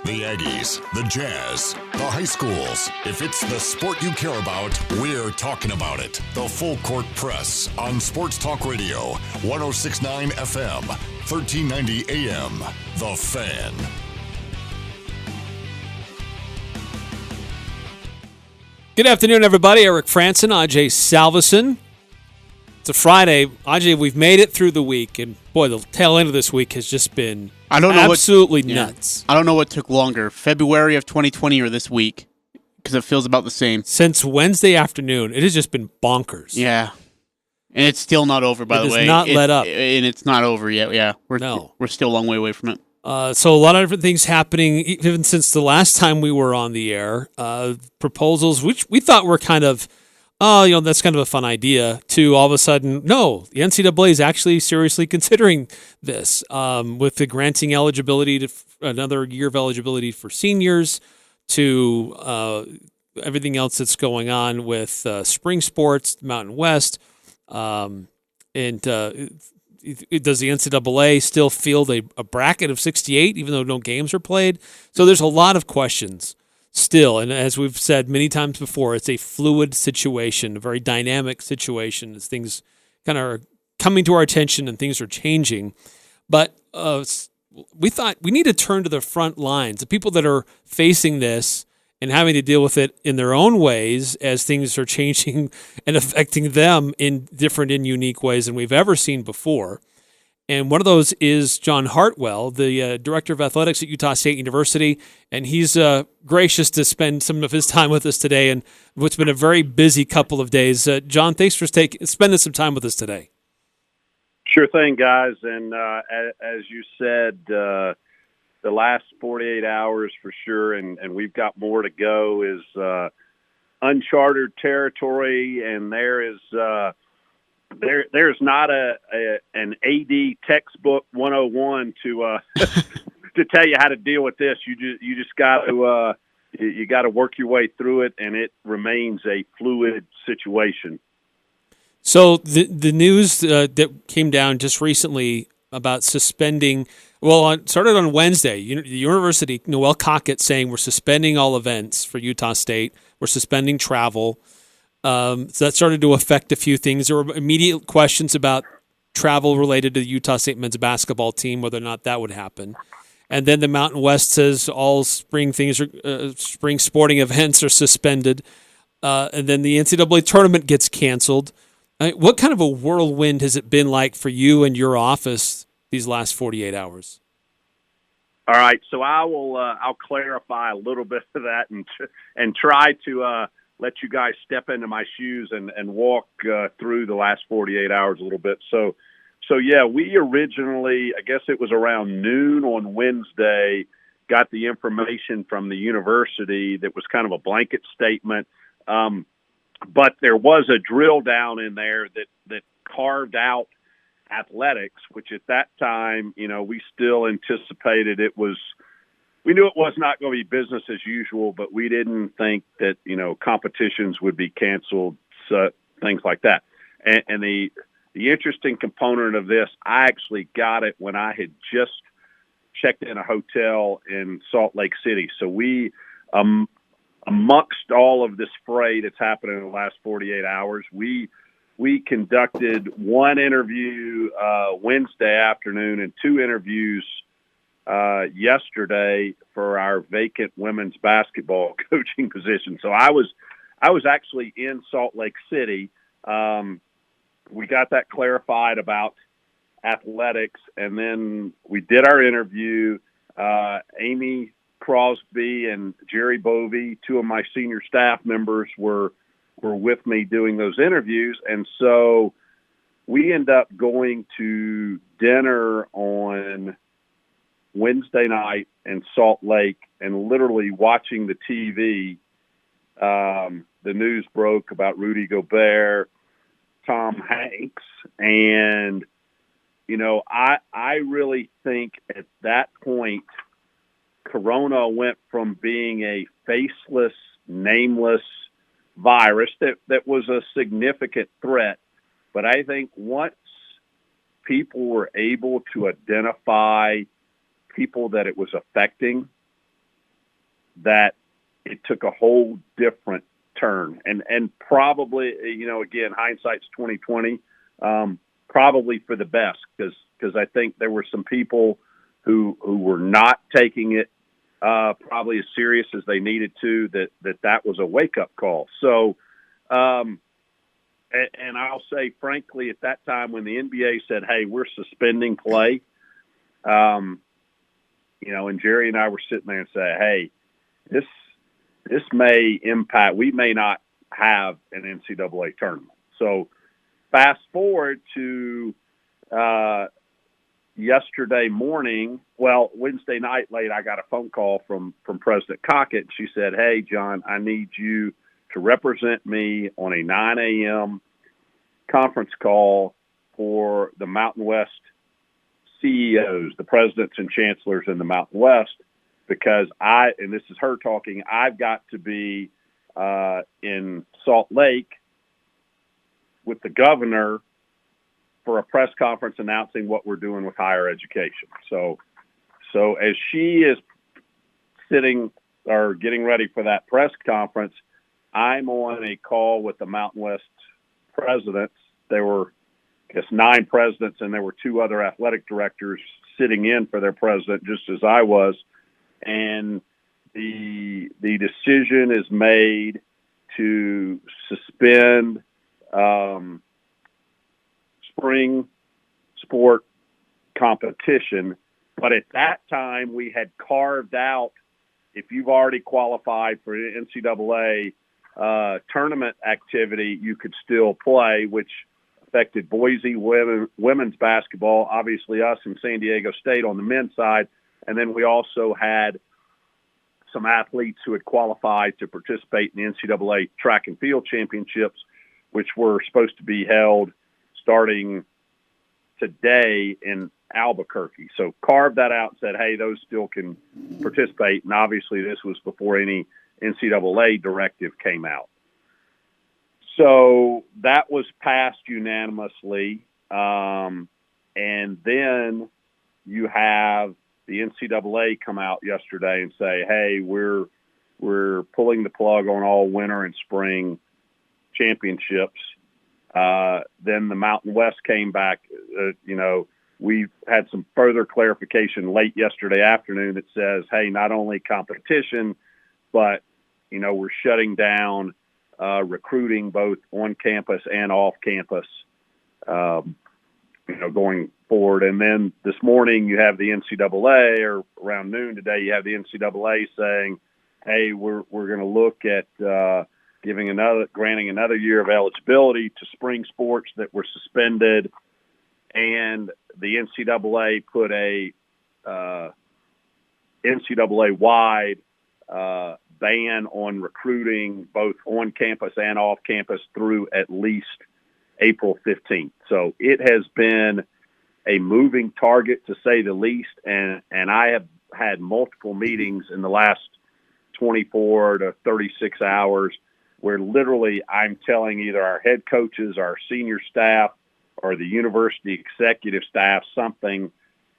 The Aggies, the Jazz, the high schools. If it's the sport you care about, we're talking about it. The Full Court Press on Sports Talk Radio, 106.9 FM, 1390 AM. The Fan. Good afternoon, everybody. Eric Franson, Ajay Salveson. It's a Friday. Ajay, we've made it through the week, and boy, the tail end of this week has just been absolutely nuts. I don't know what took longer, February of 2020 or this week, because it feels about the same. Since Wednesday afternoon, it has just been bonkers. Yeah. And it's still not over, by the way. It has not let up. And it's not over yet, yeah. We're still a long way away from it. So a lot of different things happening, even since the last time we were on the air. Proposals, which we thought were kind of, that's kind of a fun idea, to all of a sudden, no, the NCAA is actually seriously considering this, with the granting eligibility to another year of eligibility for seniors, to everything else that's going on with spring sports, Mountain West, does the NCAA still field a bracket of 68, even though no games are played? So there's a lot of questions still. And as we've said many times before, it's a fluid situation, a very dynamic situation as things kind of are coming to our attention and things are changing. But we thought we need to turn to the front lines, the people that are facing this and having to deal with it in their own ways as things are changing and affecting them in different and unique ways than we've ever seen before. And one of those is John Hartwell, the director of athletics at Utah State University, and he's gracious to spend some of his time with us today in what's been a very busy couple of days. John, thanks for spending some time with us today. Sure thing, guys. And as you said, the last 48 hours for sure, and we've got more to go, is uncharted territory, and there's not an AD textbook 101 to to tell you how to deal with this. You just got to work your way through it, and it remains a fluid situation. So the news that came down just recently about suspending. Well, it started on Wednesday. The university, Noel Cockett, saying we're suspending all events for Utah State. We're suspending travel. So that started to affect a few things. There were immediate questions about travel related to the Utah State men's basketball team, whether or not that would happen. And then the Mountain West says all spring sporting events are suspended. And then the NCAA tournament gets canceled. What kind of a whirlwind has it been like for you and your office these last 48 hours? All right, so I'll clarify a little bit of that and try to let you guys step into my shoes and walk through the last 48 hours a little bit. So yeah, we originally, I guess it was around noon on Wednesday, got the information from the university that was kind of a blanket statement. But there was a drill down in there that carved out athletics, which at that time, we still anticipated we knew it was not going to be business as usual, but we didn't think that, competitions would be canceled, so things like that. And the interesting component of this, I actually got it when I had just checked in a hotel in Salt Lake City. So we, amongst all of this fray that's happened in the last 48 hours, we conducted one interview Wednesday afternoon and two interviews yesterday for our vacant women's basketball coaching position. So I was actually in Salt Lake City. We got that clarified about athletics, and then we did our interview. Amy Crosby and Jerry Bovey, two of my senior staff members, were with me doing those interviews. And so we end up going to dinner on Wednesday night in Salt Lake and literally watching the TV. The news broke about Rudy Gobert, Tom Hanks. And, I really think at that point, Corona went from being a faceless, nameless virus that was a significant threat. But I think once people were able to identify people that it was affecting, that it took a whole different turn, and probably, again, hindsight's 2020, probably for the best, because I think there were some people who were not taking it probably as serious as they needed to, that was a wake-up call. So, and I'll say, frankly, at that time when the NBA said, hey, we're suspending play, and Jerry and I were sitting there and say, hey, this may impact, we may not have an NCAA tournament. So fast forward to yesterday morning, Wednesday night late, I got a phone call from President Cockett. She said, hey, John, I need you to represent me on a 9 a.m. conference call for the Mountain West CEOs, the presidents and chancellors in the Mountain West, because and this is her talking, I've got to be in Salt Lake with the governor for a press conference announcing what we're doing with higher education. So as she is sitting or getting ready for that press conference, I'm on a call with the Mountain West presidents. There were, I guess, 9 presidents, and there were 2 other athletic directors sitting in for their president, just as I was. And the decision is made to suspend spring sport competition. But at that time, we had carved out, if you've already qualified for NCAA tournament activity, you could still play, which affected Boise women's basketball, obviously us and San Diego State on the men's side. And then we also had some athletes who had qualified to participate in the NCAA track and field championships, which were supposed to be held starting today in Albuquerque. So carved that out and said, hey, those still can participate. And obviously this was before any NCAA directive came out. So that was passed unanimously. And then you have the NCAA come out yesterday and say, hey, we're pulling the plug on all winter and spring championships. Then the Mountain West came back. We've had some further clarification late yesterday afternoon that says, hey, not only competition, but, we're shutting down recruiting both on campus and off campus, going forward. And then this morning you have the NCAA, or around noon today, you have the NCAA saying, hey, we're going to look at granting another year of eligibility to spring sports that were suspended. And the NCAA put a NCAA-wide ban on recruiting both on campus and off campus through at least April 15th. So it has been a moving target, to say the least. And I have had multiple meetings in the last 24 to 36 hours where literally I'm telling either our head coaches, our senior staff, or the university executive staff something,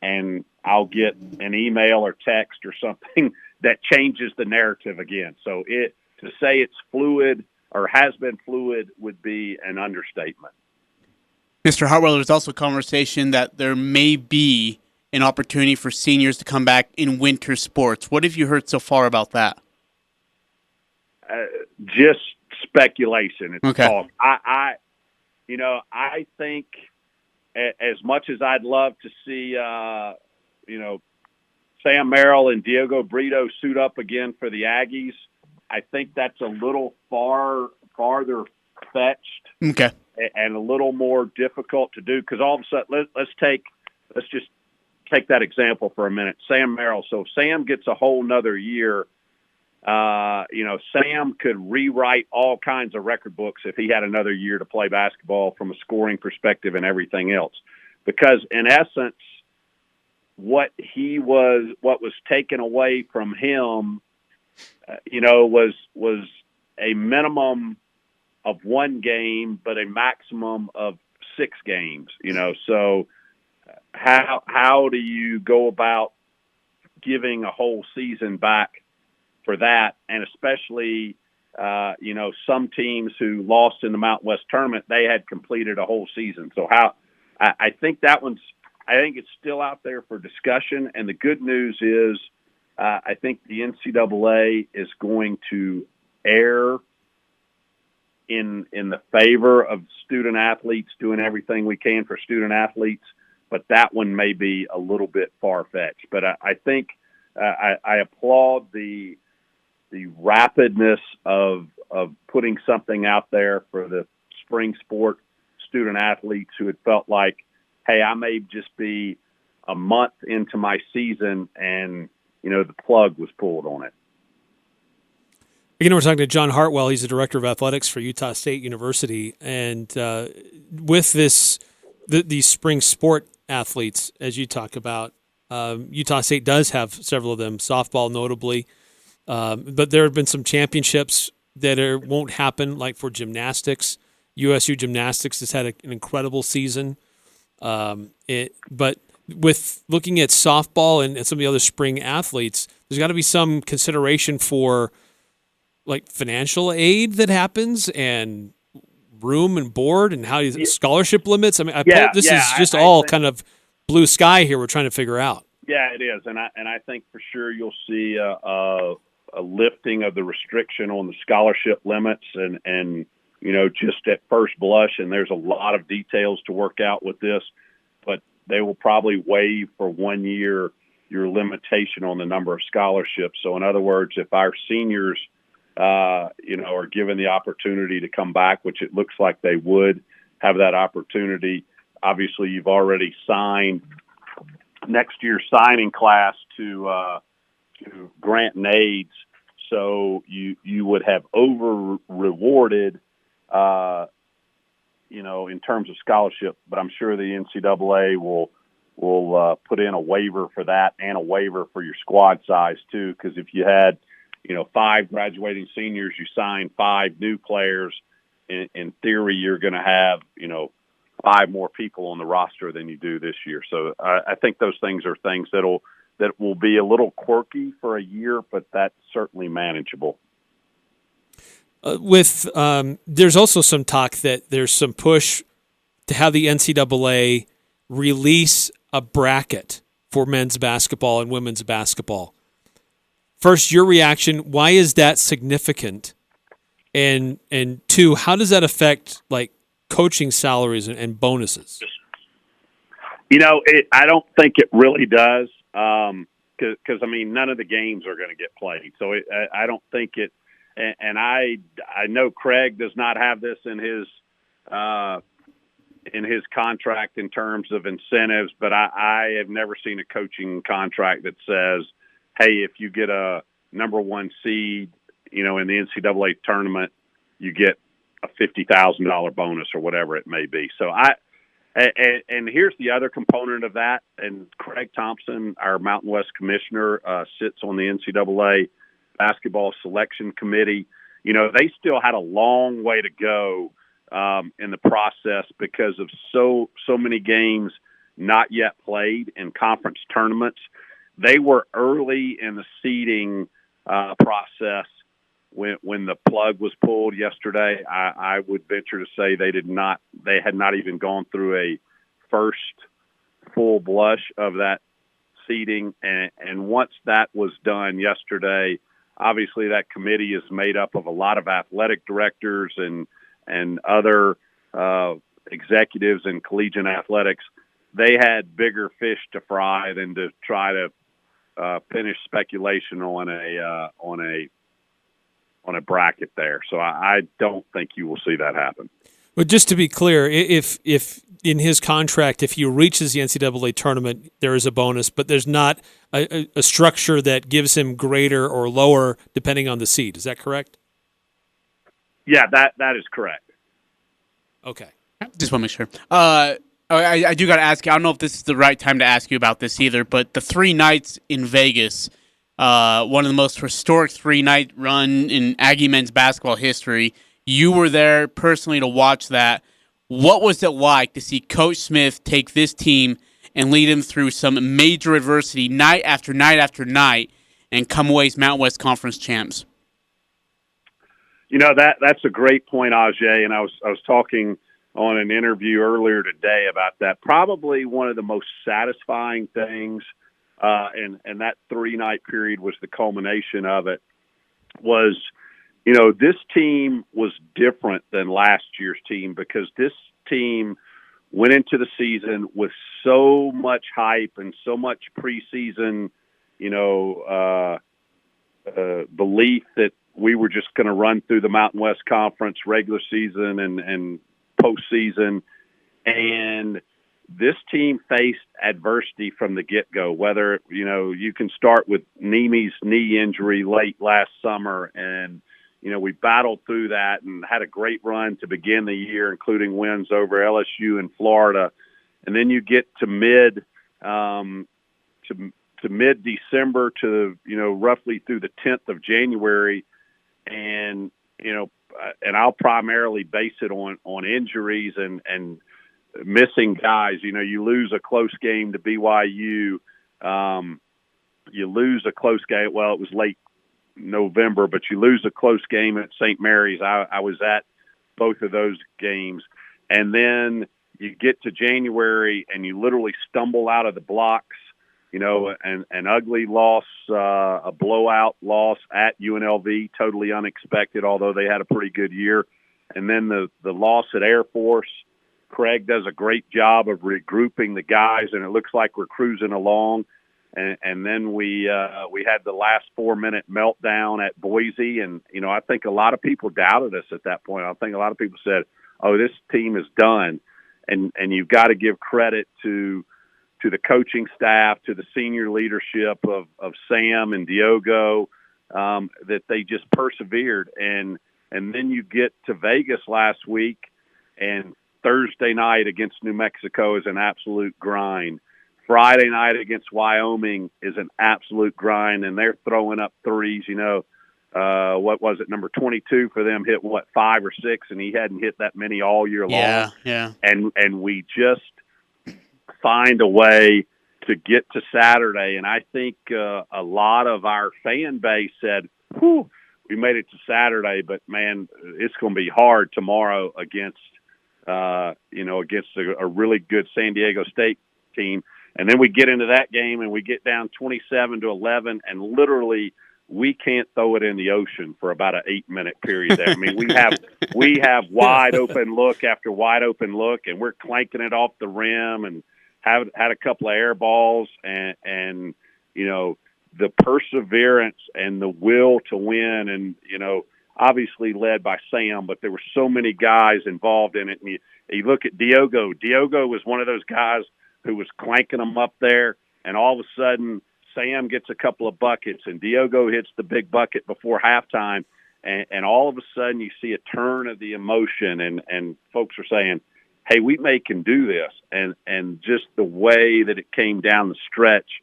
and I'll get an email or text or something that changes the narrative again. So to say it's fluid or has been fluid would be an understatement. Mr. Hartwell, there's also conversation that there may be an opportunity for seniors to come back in winter sports. What have you heard so far about that? Just speculation. It's okay. Talk. I think as much as I'd love to see, Sam Merrill and Diego Brito suit up again for the Aggies, I think that's a little farther fetched. Okay. And a little more difficult to do, because all of a sudden, let's just take that example for a minute. Sam Merrill. So Sam gets a whole nother year. Sam could rewrite all kinds of record books if he had another year to play basketball from a scoring perspective and everything else. Because in essence, what was taken away from him, was a minimum of 1 game, but a maximum of 6 games, so how do you go about giving a whole season back for that, and especially some teams who lost in the Mountain West tournament, they had completed a whole season. So I think it's still out there for discussion. And the good news is I think the NCAA is going to err in the favor of student athletes, doing everything we can for student athletes. But that one may be a little bit far-fetched. But I think I applaud the rapidness of putting something out there for the spring sport student athletes who had felt like, hey, I may just be a month into my season and, the plug was pulled on it. Again, we're talking to John Hartwell. He's the director of athletics for Utah State University. And with these spring sport athletes, as you talk about, Utah State does have several of them, softball notably. But there have been some championships that won't happen, like for gymnastics. USU Gymnastics has had an incredible season. But with looking at softball and some of the other spring athletes, there's got to be some consideration for like financial aid that happens and room and board and how scholarship limits. I mean, this is just all kind of blue sky here. We're trying to figure out. Yeah, it is, and I think for sure you'll see a lifting of the restriction on the scholarship limits, and just at first blush, and there's a lot of details to work out with this, but they will probably waive for 1 year your limitation on the number of scholarships. So in other words, if our seniors are given the opportunity to come back, which it looks like they would have that opportunity. Obviously, you've already signed next year's signing class to grant and aids, so you would have over rewarded, in terms of scholarship. But I'm sure the NCAA will put in a waiver for that and a waiver for your squad size too, because if you had 5 graduating seniors, you sign 5 new players. In theory, you're going to have, 5 more people on the roster than you do this year. So I think those things are things that will be a little quirky for a year, but that's certainly manageable. There's also some talk that there's some push to have the NCAA release a bracket for men's basketball and women's basketball. First, your reaction, why is that significant? And 2, how does that affect like coaching salaries and bonuses? I don't think it really does, because none of the games are going to get played. So I don't think it. And I know Craig does not have this in his contract in terms of incentives, but I have never seen a coaching contract that says, hey, if you get a number 1 seed, in the NCAA tournament, you get a $50,000 bonus or whatever it may be. So and here's the other component of that. And Craig Thompson, our Mountain West commissioner, sits on the NCAA basketball selection committee. They still had a long way to go in the process because of so many games not yet played in conference tournaments. They were early in the seeding process when the plug was pulled yesterday. I would venture to say they had not even gone through a first full blush of that seeding. And once that was done yesterday, obviously that committee is made up of a lot of athletic directors and other executives in collegiate athletics. They had bigger fish to fry than to try to finish speculation on a bracket there. So I don't think you will see that happen. But just to be clear, if in his contract, if he reaches the NCAA tournament, there is a bonus, but there's not a structure that gives him greater or lower depending on the seed. Is that correct? Yeah, that is correct. Okay. Just want to make sure. I do got to ask you, I don't know if this is the right time to ask you about this either, but the 3 nights in Vegas, one of the most historic 3-night run in Aggie men's basketball history. You were there personally to watch that. What was it like to see Coach Smith take this team and lead them through some major adversity night after night after night and come away as Mountain West Conference champs? You know, that's a great point, Ajay, and I was talking on an interview earlier today about that. Probably one of the most satisfying things, and that 3-night period was the culmination of it, was, you know, this team was different than last year's team because this team went into the season with so much hype and so much preseason, you know, belief that we were just going to run through the Mountain West Conference regular season and postseason. And this team faced adversity from the get-go, whether, you know, you can start with Nemi's knee injury late last summer. And, you know, we battled through that and had a great run to begin the year, including wins over LSU and Florida. And then you get to mid-December to, you know, roughly through the 10th of January. And, you know, and I'll primarily base it on injuries and missing guys. You know, you lose a close game to BYU. You lose a close game. Well, it was late November, but you lose a close game at St. Mary's. I was at both of those games. And then you get to January and you literally stumble out of the blocks. You know, an ugly loss, a blowout loss at UNLV, totally unexpected, although they had a pretty good year. And then the loss at Air Force, Craig does a great job of regrouping the guys, and it looks like we're cruising along. And then we had the last 4-minute meltdown at Boise, and, you know, I think a lot of people doubted us at that point. I think a lot of people said, oh, this team is done. And you've got to give credit to the coaching staff, to the senior leadership of Sam and Diogo, that they just persevered. And then you get to Vegas last week, and Thursday night against New Mexico is an absolute grind. Friday night against Wyoming is an absolute grind, and they're throwing up threes. You know, what was it? Number 22 for them hit, 5 or 6, and he hadn't hit that many all year long. Yeah. And we just find a way to get to Saturday. And I think a lot of our fan base said, whew, we made it to Saturday, but man, it's going to be hard tomorrow against a really good San Diego State team. And then we get into that game and we get down 27-11, and literally we can't throw it in the ocean for about an 8-minute period there. I mean, we have wide open look after wide open look, and we're clanking it off the rim and had a couple of air balls, and you know, the perseverance and the will to win, and, you know, obviously led by Sam, but there were so many guys involved in it. And you look at Diogo. Diogo was one of those guys who was clanking them up there, and all of a sudden Sam gets a couple of buckets, and Diogo hits the big bucket before halftime, and all of a sudden you see a turn of the emotion, and folks are saying, hey, we can do this. And just the way that it came down the stretch,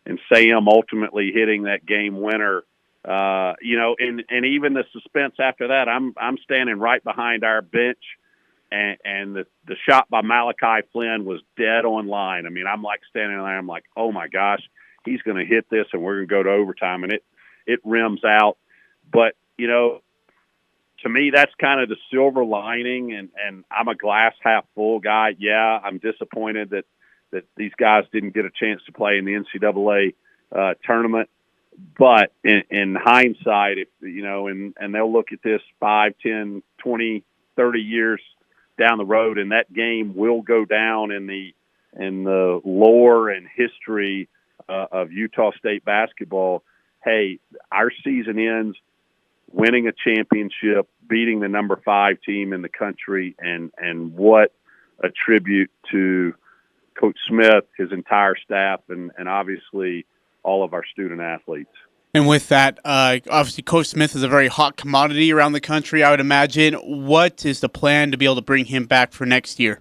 and Sam ultimately hitting that game winner, you know, and even the suspense after that, I'm standing right behind our bench, and the shot by Malachi Flynn was dead on line. I mean, I'm like standing there, I'm like, oh my gosh, he's going to hit this and we're going to go to overtime, and it rims out. But, you know, to me, that's kind of the silver lining, and I'm a glass half full guy. Yeah, I'm disappointed that these guys didn't get a chance to play in the NCAA tournament. But in hindsight, if you know, and they'll look at this 5, 10, 20, 30 years down the road, and that game will go down in the lore and history of Utah State basketball. Hey, our season ends winning a championship, beating the number 5 team in the country, and what a tribute to Coach Smith, his entire staff, and obviously all of our student athletes. And with that, obviously Coach Smith is a very hot commodity around the country, I would imagine. What is the plan to be able to bring him back for next year?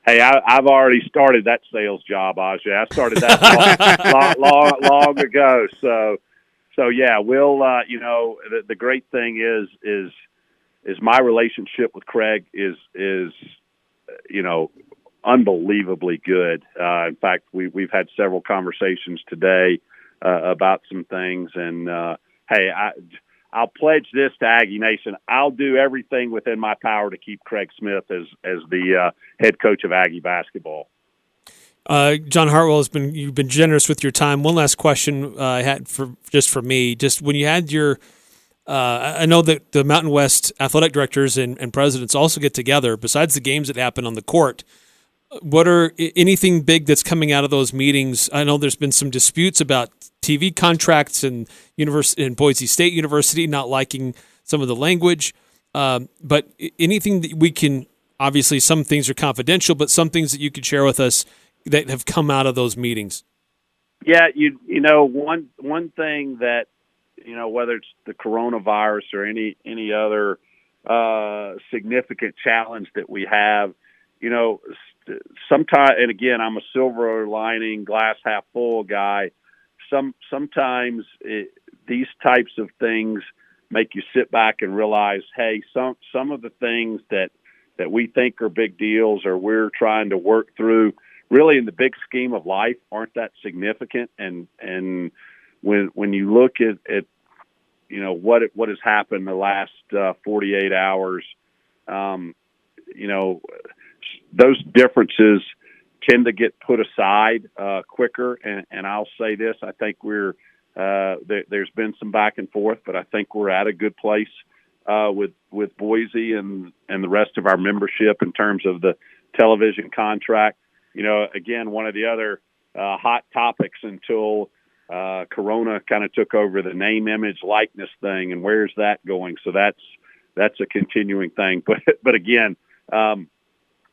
Hey, I've already started that sales job, Ajay. I started that long ago. So yeah, we'll, you know, the great thing is my relationship with Craig is, you know, unbelievably good. In fact, we've had several conversations today about some things. And hey, I'll pledge this to Aggie Nation. I'll do everything within my power to keep Craig Smith as the head coach of Aggie basketball. John Hartwell, you've been generous with your time. One last question I had for me. Just when you had your, I know that the Mountain West athletic directors and presidents also get together. Besides the games that happen on the court, what are anything big that's coming out of those meetings? I know there's been some disputes about TV contracts and Boise State University not liking some of the language. But anything that we can, obviously some things are confidential, but some things that you could share with us that have come out of those meetings. Yeah, you know, one thing that, you know, whether it's the coronavirus or any other significant challenge that we have, you know, sometimes, and again, I'm a silver lining, glass half full guy. Sometimes these types of things make you sit back and realize, hey, some of the things that we think are big deals or we're trying to work through, really in the big scheme of life, aren't that significant. And when you look at you know what has happened the last 48 hours, you know, those differences tend to get put aside quicker. And I'll say this: I think there's been some back and forth, but I think we're at a good place with Boise and the rest of our membership in terms of the television contract. You know, again, one of the other hot topics until Corona kind of took over the name, image, likeness thing, and where's that going? So that's a continuing thing. But again,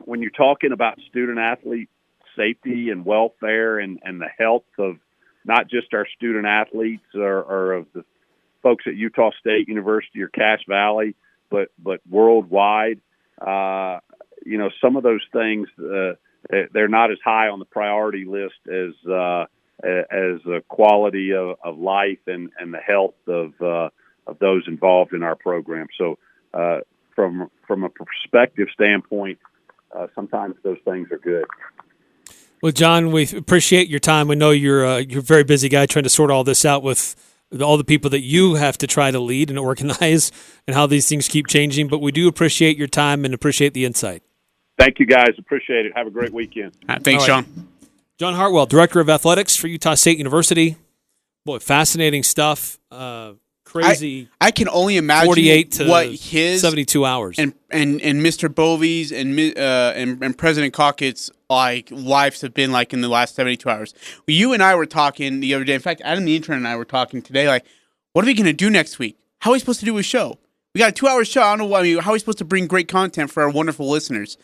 when you're talking about student athlete safety and welfare and the health of not just our student athletes or of the folks at Utah State University or Cache Valley, but worldwide, you know, some of those things, they're not as high on the priority list as the quality of life and the health of those involved in our program. So from a perspective standpoint, sometimes those things are good. Well, John, we appreciate your time. We know you're a very busy guy trying to sort all this out with all the people that you have to try to lead and organize and how these things keep changing. But we do appreciate your time and appreciate the insight. Thank you, guys. Appreciate it. Have a great weekend. Thanks, Sean. John Hartwell, Director of Athletics for Utah State University. Boy, fascinating stuff. Crazy. I can only imagine 48 to what his 72 hours and Mr. Bovey's and President Cockett's lives have been like in the last 72 hours. You and I were talking the other day. In fact, Adam the intern and I were talking today. Like, what are we going to do next week? How are we supposed to do a show? We got a 2-hour show. I don't know what. I mean, how are we supposed to bring great content for our wonderful listeners?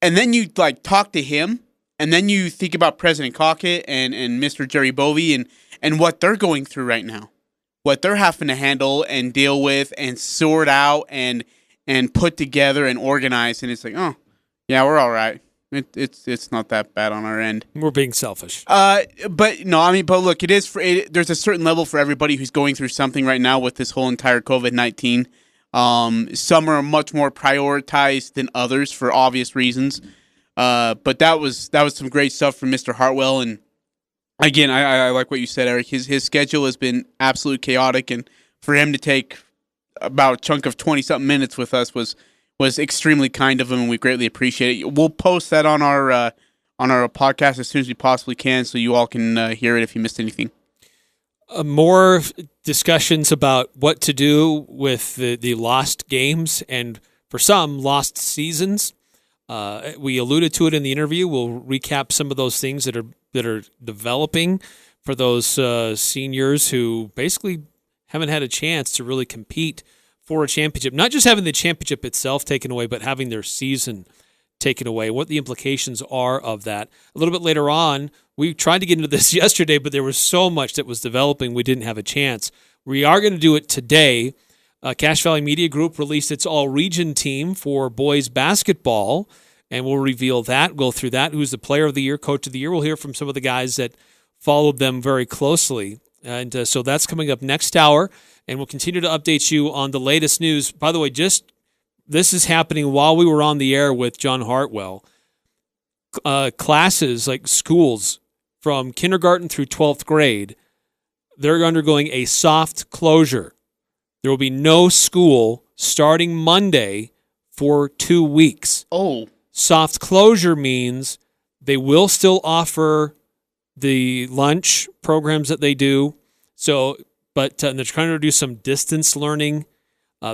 And then you like talk to him, and then you think about President Cockett and Mr. Jerry Bovey and what they're going through right now. What they're having to handle and deal with and sort out and put together and organize, and it's like, oh, yeah, we're all right. It's not that bad on our end. We're being selfish. But no, I mean, but look, there's a certain level for everybody who's going through something right now with this whole entire COVID-19. Some are much more prioritized than others for obvious reasons. But that was some great stuff from Mr. Hartwell. And again, I like what you said, Eric. His schedule has been absolutely chaotic, and for him to take about a chunk of 20-something minutes with us was extremely kind of him, and we greatly appreciate it. We'll post that on our podcast as soon as we possibly can, so you all can hear it if you missed anything. More discussions about what to do with the lost games and, for some, lost seasons. We alluded to it in the interview. We'll recap some of those things that are developing for those seniors who basically haven't had a chance to really compete for a championship. Not just having the championship itself taken away, but having their season taken away, what the implications are of that. A little bit later on, we tried to get into this yesterday, but there was so much that was developing we didn't have a chance. We are going to do it today. Cache Valley Media Group released its all-region team for boys basketball, and we'll reveal that, go through that, who's the player of the year, coach of the year. We'll hear from some of the guys that followed them very closely. And so that's coming up next hour, and we'll continue to update you on the latest news. By the way, this is happening while we were on the air with John Hartwell. Classes, like schools, from kindergarten through 12th grade they're undergoing a soft closure. There will be no school starting Monday for 2 weeks. Oh. Soft closure means they will still offer the lunch programs that they do. So, but they're trying to do some distance learning.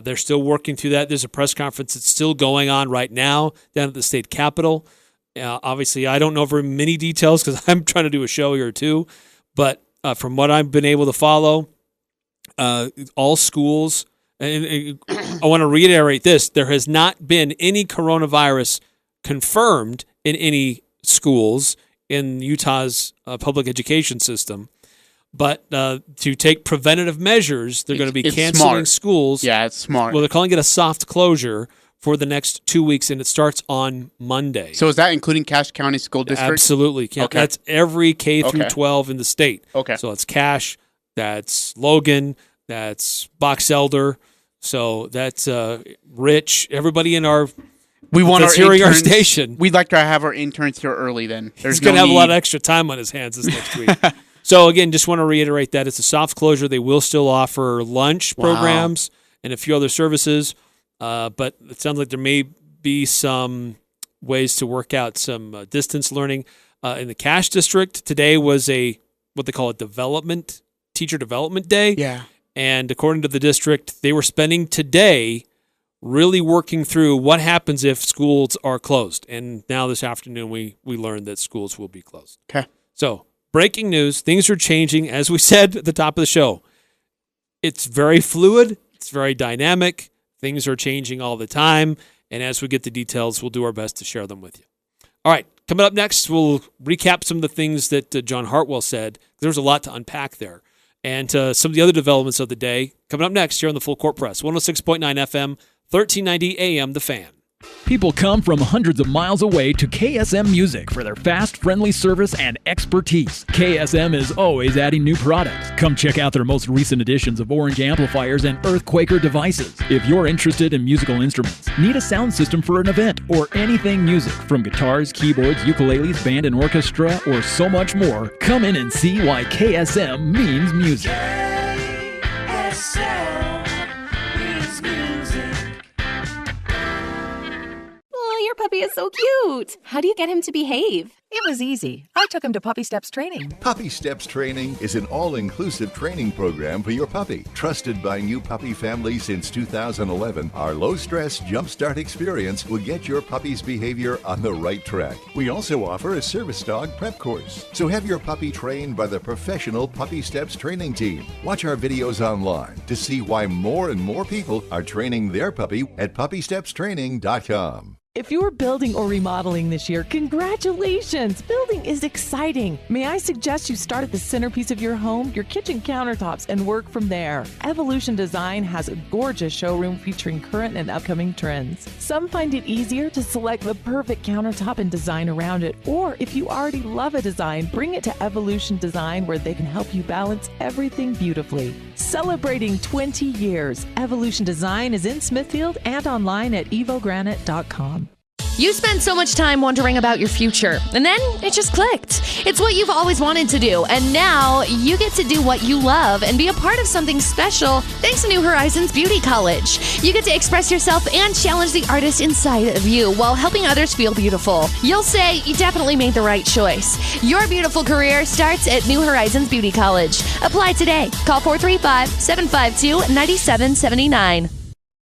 They're still working through that. There's a press conference that's still going on right now down at the state capitol. Obviously, I don't know very many details because I'm trying to do a show here too. But from what I've been able to follow, all schools, and I want to reiterate this, there has not been any coronavirus confirmed in any schools in Utah's public education system. But to take preventative measures, they're going to be canceling schools. Yeah, it's smart. Well, they're calling it a soft closure for the next 2 weeks, and it starts on Monday. So is that including Cache County School District? Absolutely. Okay. That's every K through 12 in the state. Okay. So it's Cache, that's Logan, that's Box Elder. So that's Rich, everybody in our... We want our hearing interns, our station. We'd like to have our interns here early then. He's going to have a lot of extra time on his hands this next week. So, again, just want to reiterate that it's a soft closure. They will still offer lunch programs and a few other services, but it sounds like there may be some ways to work out some distance learning. In the Cache District, today was what they call a teacher development day. Yeah. And according to the district, they were spending today really working through what happens if schools are closed. And now this afternoon, we learned that schools will be closed. Okay. So, breaking news, things are changing. As we said at the top of the show, it's very fluid. It's very dynamic. Things are changing all the time. And as we get the details, we'll do our best to share them with you. All right, coming up next, we'll recap some of the things that John Hartwell said. There's a lot to unpack there. And some of the other developments of the day coming up next here on the Full Court Press. 106.9 FM, 1390 AM, The Fan. People come from hundreds of miles away to KSM Music for their fast, friendly service and expertise. KSM is always adding new products. Come check out their most recent additions of Orange amplifiers and Earthquaker devices. If you're interested in musical instruments, need a sound system for an event, or anything music, from guitars, keyboards, ukuleles, band and orchestra, or so much more, come in and see why KSM means music. Your puppy is so cute. How do you get him to behave? It was easy. I took him to Puppy Steps Training. Puppy Steps Training is an all-inclusive training program for your puppy. Trusted by new puppy families since 2011, our low-stress Jumpstart experience will get your puppy's behavior on the right track. We also offer a service dog prep course. So have your puppy trained by the professional Puppy Steps Training team. Watch our videos online to see why more and more people are training their puppy at puppystepstraining.com. If you're building or remodeling this year, congratulations! Building is exciting. May I suggest you start at the centerpiece of your home, your kitchen countertops, and work from there. Evolution Design has a gorgeous showroom featuring current and upcoming trends. Some find it easier to select the perfect countertop and design around it, or if you already love a design, bring it to Evolution Design where they can help you balance everything beautifully. Celebrating 20 years, Evolution Design is in Smithfield and online at evogranite.com. You spend so much time wondering about your future, and then it just clicked. It's what you've always wanted to do, and now you get to do what you love and be a part of something special thanks to New Horizons Beauty College. You get to express yourself and challenge the artist inside of you while helping others feel beautiful. You'll say you definitely made the right choice. Your beautiful career starts at New Horizons Beauty College. Apply today. Call 435-752-9779.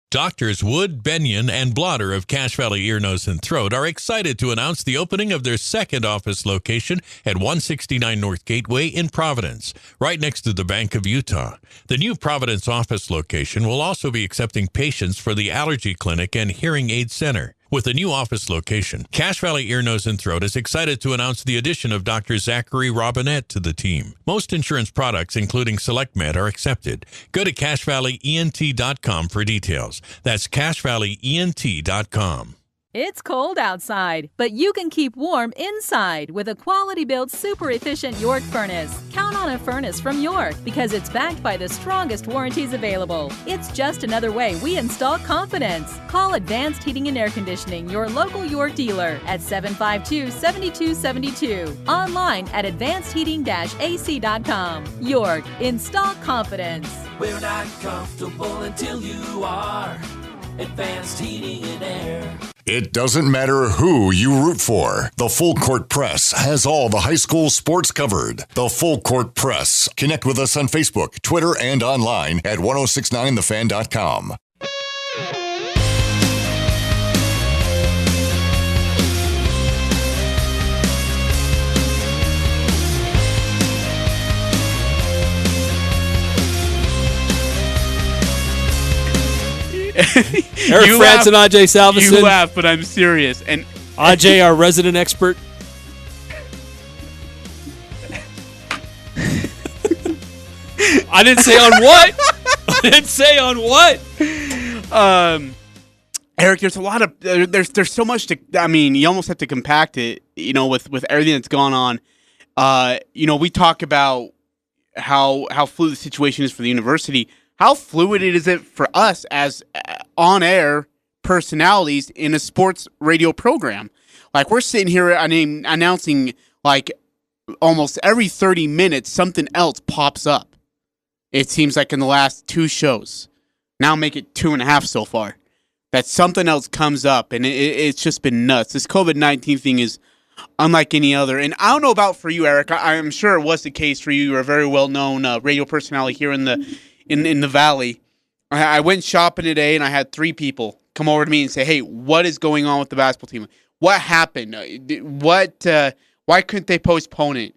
Doctors Wood, Benyon, and Blotter of Cache Valley Ear, Nose, and Throat are excited to announce the opening of their second office location at 169 North Gateway in Providence, right next to the Bank of Utah. The new Providence office location will also be accepting patients for the Allergy Clinic and Hearing Aid Center. With a new office location, Cache Valley Ear, Nose, and Throat is excited to announce the addition of Dr. Zachary Robinette to the team. Most insurance products, including SelectMed, are accepted. Go to CacheValleyENT.com for details. That's CacheValleyENT.com. It's cold outside, but you can keep warm inside with a quality-built, super-efficient York furnace. Count on a furnace from York because it's backed by the strongest warranties available. It's just another way we install confidence. Call Advanced Heating and Air Conditioning, your local York dealer, at 752-7272. Online at advancedheating-ac.com. York, install confidence. We're not comfortable until you are. Advanced Heating and Air. It doesn't matter who you root for. The Full Court Press has all the high school sports covered. The Full Court Press. Connect with us on Facebook, Twitter, and online at 1069thefan.com. Eric Frantz and Ajay Salveson. You laugh, but I'm serious. And Ajay, our resident expert. I didn't say on what. I didn't say on what. Eric, there's a lot of there's so much to. I mean, you almost have to compact it. You know, with everything that's gone on. You know, we talk about how fluid the situation is for the university. How fluid is it for us as on-air personalities in a sports radio program? Like, we're sitting here, announcing, like, almost every 30 minutes, something else pops up. It seems like in the last 2 shows. Now make it 2.5 so far. That something else comes up, and it's just been nuts. This COVID-19 thing is unlike any other. And I don't know about for you, Eric. I'm sure it was the case for you. You're a very well-known radio personality here in the Valley. I went shopping today, and I had 3 people come over to me and say, "Hey, what is going on with the basketball team? What happened? Why couldn't they postpone it?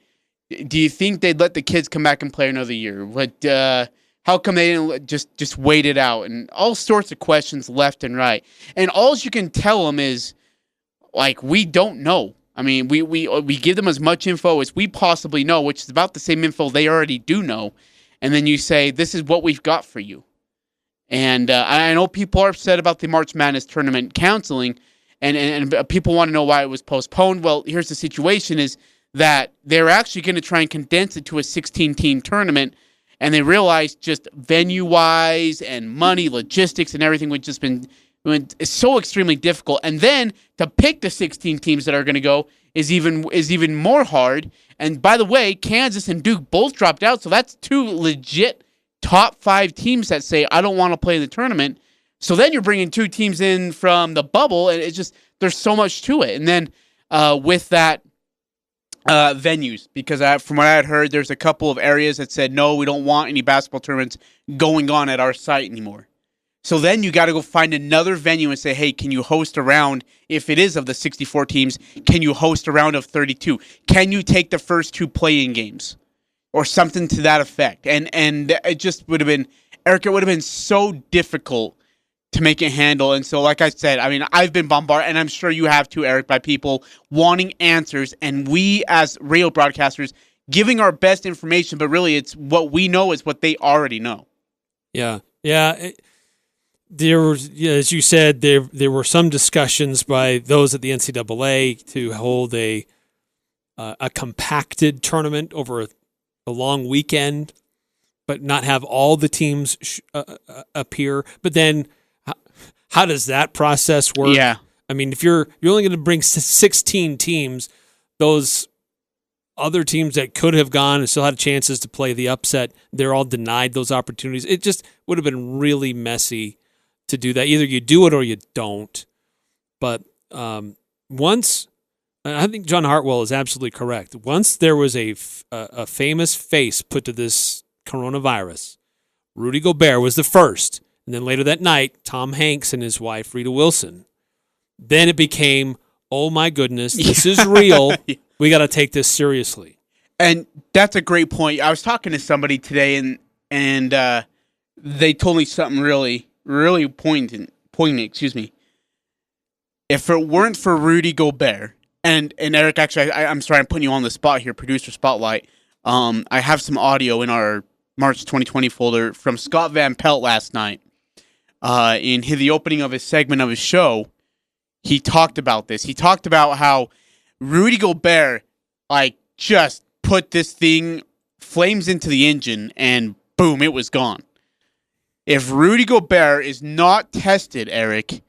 Do you think they'd let the kids come back and play another year? How come they didn't just wait it out?" And all sorts of questions left and right. And all you can tell them is, like, we don't know. I mean, we give them as much info as we possibly know, which is about the same info they already do know. And then you say, this is what we've got for you. And I know people are upset about the March Madness tournament canceling, and people want to know why it was postponed. Well, here's the situation is that they're actually going to try and condense it to a 16-team tournament, and they realized just venue-wise and money, logistics, and everything would just been so extremely difficult. And then to pick the 16 teams that are going to go is even more hard. And by the way, Kansas and Duke both dropped out, so that's 2 legit top 5 teams that say, I don't want to play in the tournament. So then you're bringing 2 teams in from the bubble, and it's just, there's so much to it. And then with that, venues, because from what I had heard, there's a couple of areas that said, no, we don't want any basketball tournaments going on at our site anymore. So then you got to go find another venue and say, hey, can you host a round, if it is of the 64 teams, can you host a round of 32? Can you take the first 2 play-in games? Or something to that effect. And it just would have been, Eric, it would have been so difficult to make it handle. And so, like I said, I mean, I've been bombarded, and I'm sure you have too, Eric, by people wanting answers. And we, as radio broadcasters, giving our best information, but really it's what we know is what they already know. Yeah. There was, as you said, there were some discussions by those at the NCAA to hold a compacted tournament over a long weekend, but not have all the teams appear. But then, how does that process work? Yeah, I mean, if you're only going to bring 16 teams, those other teams that could have gone and still had chances to play the upset, they're all denied those opportunities. It just would have been really messy to do that. Either you do it or you don't. But once, I think John Hartwell is absolutely correct. Once there was a famous face put to this coronavirus, Rudy Gobert was the first. And then later that night, Tom Hanks and his wife, Rita Wilson. Then it became, oh my goodness, this is real. We got to take this seriously. And that's a great point. I was talking to somebody today, and they told me something really poignant. Excuse me. If it weren't for Rudy Gobert, and Eric, actually, I'm sorry, I'm putting you on the spot here, producer spotlight. I have some audio in our March 2020 folder from Scott Van Pelt last night. In the opening of his segment of his show, he talked about this. He talked about how Rudy Gobert, just put this thing flames into the engine and boom, it was gone. If Rudy Gobert is not tested, Eric,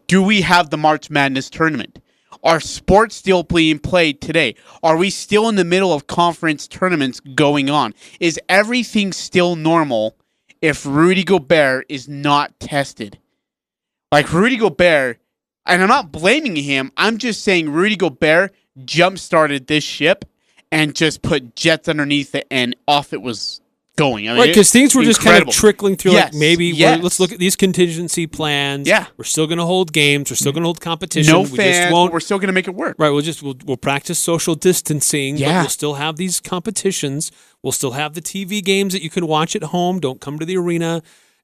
do we have the March Madness tournament? Are sports still being played today? Are we still in the middle of conference tournaments going on? Is everything still normal if Rudy Gobert is not tested? Rudy Gobert, and I'm not blaming him, I'm just saying Rudy Gobert jump-started this ship and just put jets underneath it, and off it was going. I mean, right, because things were just kind of trickling through. Yes, Let's look at these contingency plans. Yeah. We're still going to hold games. We're still going to hold competition. No fans, but we're still going to make it work. Right, we'll practice social distancing, but Yeah. we'll still have these competitions. We'll still have the TV games that you can watch at home. Don't come to the arena.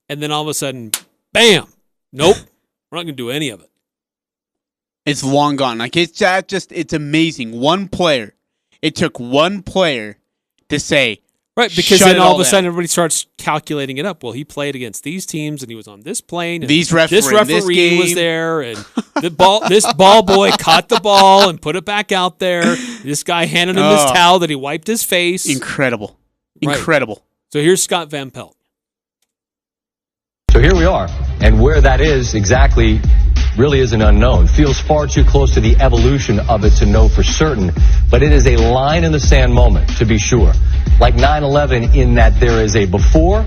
And then all of a sudden, bam! Nope. We're not going to do any of it. It's long gone. It's amazing. One player. It took one player to say, right, because shut then it all of a down. sudden everybody starts calculating it up. Well, he played against these teams, and he was on this plane. And These this referee in this referee was game. there, and this ball boy caught the ball and put it back out there. This guy handed him this towel that he wiped his face. Incredible. Right. Incredible. So here's Scott Van Pelt. So here we are, and where that is exactly really is an unknown. Feels far too close to the evolution of it to know for certain, but it is a line in the sand moment, to be sure. Like 9/11 in that there is a before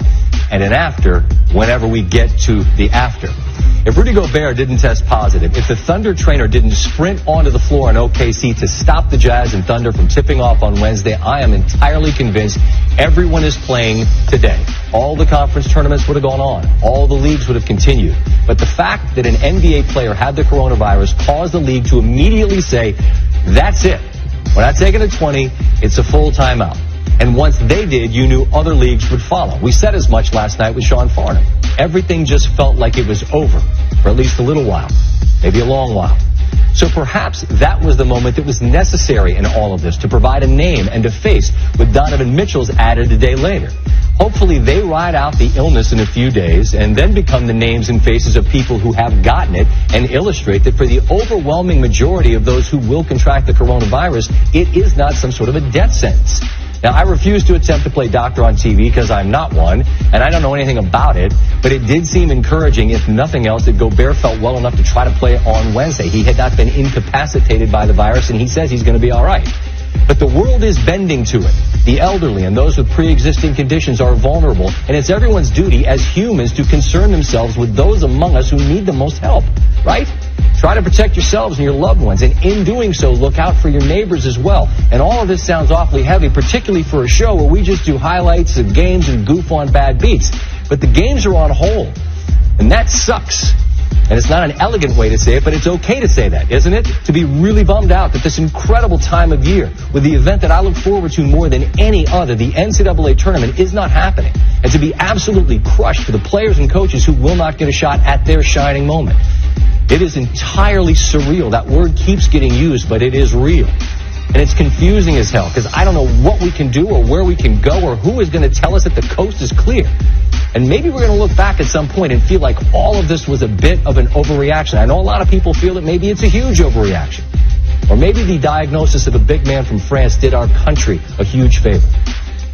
and an after whenever we get to the after. If Rudy Gobert didn't test positive, if the Thunder trainer didn't sprint onto the floor in OKC to stop the Jazz and Thunder from tipping off on Wednesday, I am entirely convinced everyone is playing today. All the conference tournaments would have gone on. All the leagues would have continued. But the fact that an NBA player had the coronavirus caused the league to immediately say, that's it. We're not taking a 20. It's a full timeout. And once they did, you knew other leagues would follow. We said as much last night with Sean Farnham. Everything just felt like it was over for at least a little while, maybe a long while. So perhaps that was the moment that was necessary in all of this to provide a name and a face with Donovan Mitchell's added a day later. Hopefully they ride out the illness in a few days and then become the names and faces of people who have gotten it and illustrate that for the overwhelming majority of those who will contract the coronavirus, it is not some sort of a death sentence. Now, I refuse to attempt to play doctor on TV because I'm not one, and I don't know anything about it, but it did seem encouraging, if nothing else, that Gobert felt well enough to try to play on Wednesday. He had not been incapacitated by the virus, and he says he's going to be all right. But the world is bending to it. The elderly and those with pre-existing conditions are vulnerable, and it's everyone's duty as humans to concern themselves with those among us who need the most help, right? Try to protect yourselves and your loved ones, and in doing so, look out for your neighbors as well. And all of this sounds awfully heavy, particularly for a show where we just do highlights of games and goof on bad beats. But the games are on hold, and that sucks. And it's not an elegant way to say it, but it's okay to say that, isn't it? To be really bummed out that this incredible time of year, with the event that I look forward to more than any other, the NCAA tournament, is not happening. And to be absolutely crushed for the players and coaches who will not get a shot at their shining moment. It is entirely surreal. That word keeps getting used, but it is real. And it's confusing as hell, because I don't know what we can do or where we can go or who is going to tell us that the coast is clear. And maybe we're going to look back at some point and feel like all of this was a bit of an overreaction. I know a lot of people feel that maybe it's a huge overreaction. Or maybe the diagnosis of a big man from France did our country a huge favor.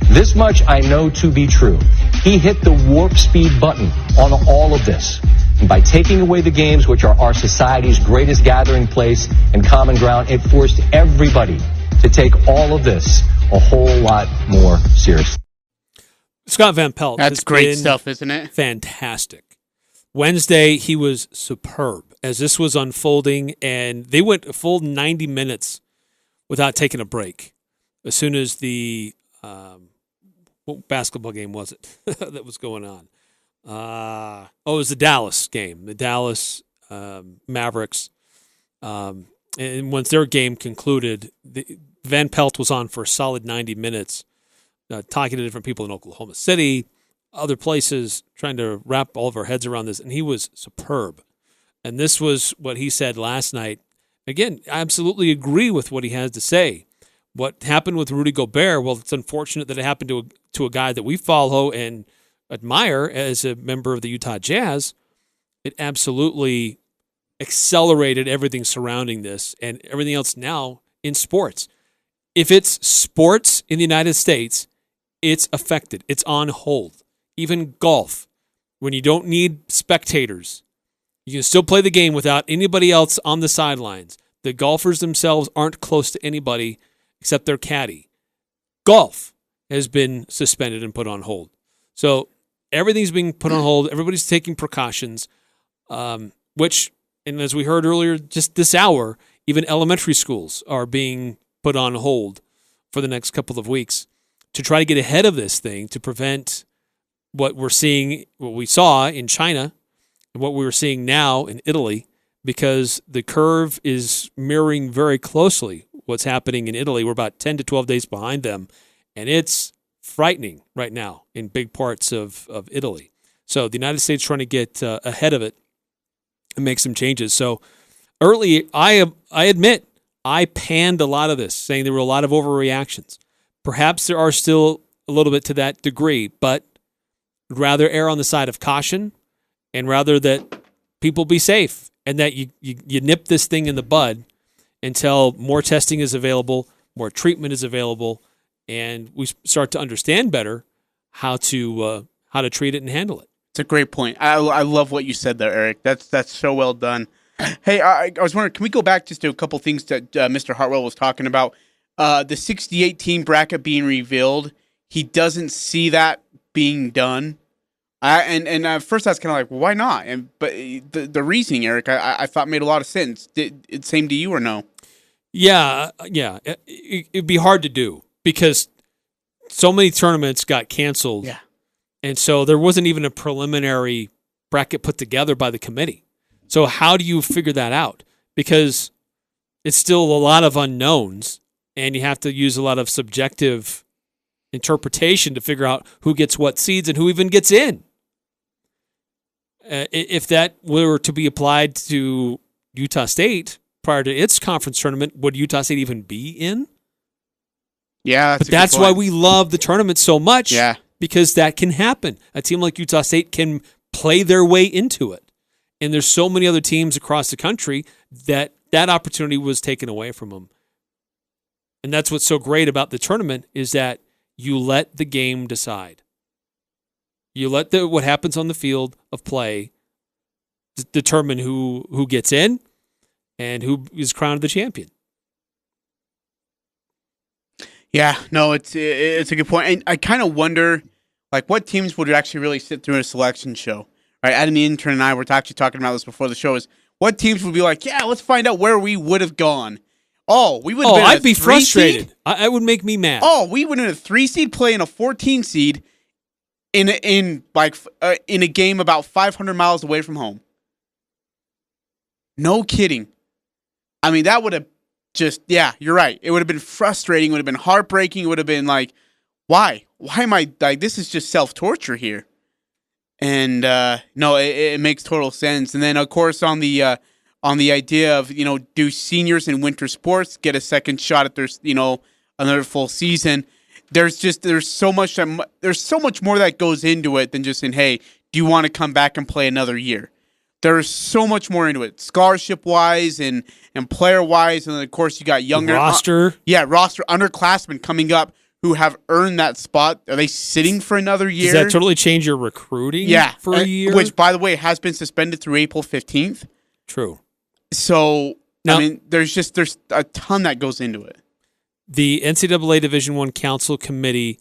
This much I know to be true. He hit the warp speed button on all of this. And by taking away the games, which are our society's greatest gathering place and common ground, it forced everybody to take all of this a whole lot more seriously. Scott Van Pelt. That's great stuff, isn't it? Fantastic. Wednesday, he was superb as this was unfolding, and they went a full 90 minutes without taking a break. As soon as the what basketball game was it that was going on? It was the Dallas game, the Dallas Mavericks. And once their game concluded, Van Pelt was on for a solid 90 minutes, talking to different people in Oklahoma City, other places, trying to wrap all of our heads around this. And he was superb. And this was what he said last night. Again, I absolutely agree with what he has to say. What happened with Rudy Gobert, well, it's unfortunate that it happened to a guy that we follow and admire as a member of the Utah Jazz. It absolutely accelerated everything surrounding this and everything else now in sports. If it's sports in the United States, it's affected. It's on hold. Even golf, when you don't need spectators, you can still play the game without anybody else on the sidelines. The golfers themselves aren't close to anybody except their caddy. Golf has been suspended and put on hold. So everything's being put on hold. Everybody's taking precautions, which, and as we heard earlier, just this hour, even elementary schools are being put on hold for the next couple of weeks to try to get ahead of this thing, to prevent what we saw in China and what we were seeing now in Italy, because the curve is mirroring very closely what's happening in Italy. We're about 10 to 12 days behind them, and it's frightening right now in big parts of Italy. So the United States trying to get ahead of it and make some changes. So early, I admit, I panned a lot of this, saying there were a lot of overreactions. Perhaps there are still a little bit to that degree, but I'd rather err on the side of caution and rather that people be safe and that you nip this thing in the bud until more testing is available, more treatment is available, and we start to understand better how to treat it and handle it. It's a great point. I love what you said there, Eric. That's so well done. Hey, I was wondering, can we go back just to a couple things that Mr. Hartwell was talking about? The 68 team bracket being revealed. He doesn't see that being done. And first I was kind of like, well, why not? But the reasoning, Eric, I thought made a lot of sense. Did it same to you or no? Yeah. It'd be hard to do because so many tournaments got canceled. Yeah. And so there wasn't even a preliminary bracket put together by the committee. So how do you figure that out? Because it's still a lot of unknowns, and you have to use a lot of subjective interpretation to figure out who gets what seeds and who even gets in. If that were to be applied to Utah State prior to its conference tournament, would Utah State even be in? Yeah, that's why we love the tournament so much. Yeah. Because that can happen. A team like Utah State can play their way into it. And there's so many other teams across the country that opportunity was taken away from them. And that's what's so great about the tournament is that you let the game decide. You let what happens on the field of play determine who gets in and who is crowned the champion. Yeah, no, it's a good point. And I kind of wonder, like, what teams would actually really sit through a selection show? Right, Adam, the intern, and I were actually talking about this before the show. Is what teams would be like? Yeah, let's find out where we would have gone. Oh, we would. Have been I'd be frustrated. It would make me mad. Oh, we would have been a 3 seed playing a 14 seed in a game about 500 miles away from home. No kidding. I mean, that would have just, yeah, you're right. It would have been frustrating. It would have been heartbreaking. It would have been like, why? Why am I like, this is just self-torture here. And no, it makes total sense. And then, of course, on the idea of, do seniors in winter sports get a second shot at their, another full season? There's so much more that goes into it than just saying, hey, do you want to come back and play another year? There's so much more into it, scholarship-wise and player-wise. And then, of course, you got younger roster. Roster underclassmen coming up who have earned that spot. Are they sitting for another year? Does that totally change your recruiting for a year? Which, by the way, has been suspended through April 15th. True. So, now, I mean, there's a ton that goes into it. The NCAA Division I Council Committee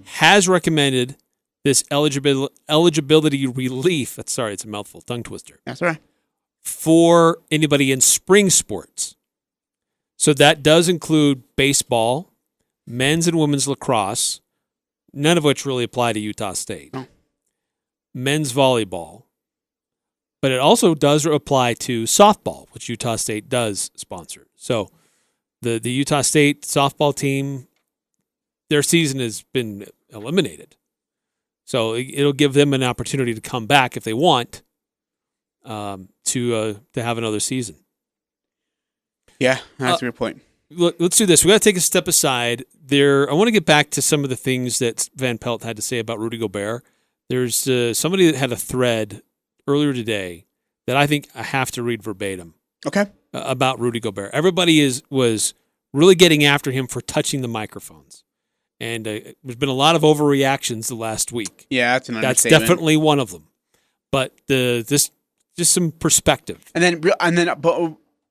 has recommended this eligibility relief. Sorry, it's a mouthful, tongue twister. That's right. For anybody in spring sports. So that does include baseball, men's and women's lacrosse, none of which really apply to Utah State. Oh. Men's volleyball. But it also does apply to softball, which Utah State does sponsor. So the Utah State softball team, their season has been eliminated. So it'll give them an opportunity to come back if they want to have another season. Yeah, that's a good point. Look, let's do this. We got to take a step aside. I want to get back to some of the things that Van Pelt had to say about Rudy Gobert. There's somebody that had a thread earlier today that I think I have to read verbatim. Okay. About Rudy Gobert. Everybody was really getting after him for touching the microphones. And there's been a lot of overreactions the last week. Yeah, that's an That's understatement. definitely one of them. But this just some perspective. And then, but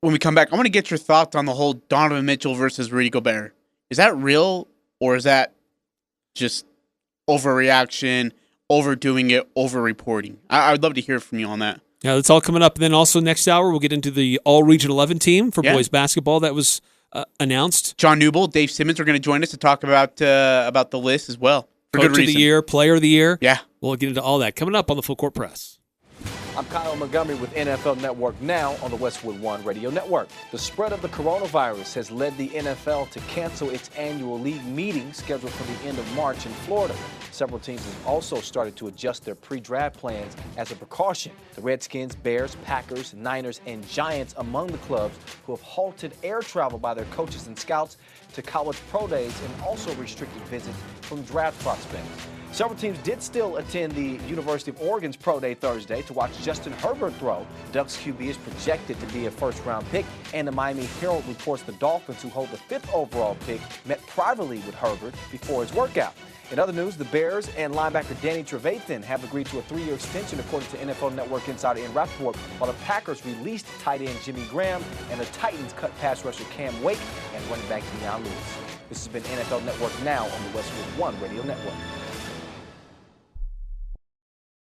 when we come back, I want to get your thoughts on the whole Donovan Mitchell versus Rudy Gobert. Is that real, or is that just overreaction, overdoing it, overreporting? I'd love to hear from you on that. Yeah, that's all coming up. And then also next hour, we'll get into the All-Region 11 team for boys basketball that was announced. John Newble, Dave Simmons are going to join us to talk about the list as well. For Coach good reason. of the year, player of the year. Yeah. We'll get into all that coming up on the Full Court Press. I'm Kyle Montgomery with NFL Network now on the Westwood One Radio Network. The spread of the coronavirus has led the NFL to cancel its annual league meeting scheduled for the end of March in Florida. Several teams have also started to adjust their pre-draft plans as a precaution. The Redskins, Bears, Packers, Niners, and Giants among the clubs who have halted air travel by their coaches and scouts to college pro days and also restricted visits from draft prospects. Several teams did still attend the University of Oregon's Pro Day Thursday to watch Justin Herbert throw. Ducks QB is projected to be a first-round pick, and the Miami Herald reports the Dolphins, who hold the 5th overall pick, met privately with Herbert before his workout. In other news, the Bears and linebacker Danny Trevathan have agreed to a 3-year extension, according to NFL Network insider Ian Rappaport, while the Packers released tight end Jimmy Graham and the Titans cut pass rusher Cam Wake and running back Deion Lewis. This has been NFL Network now on the Westwood One Radio Network.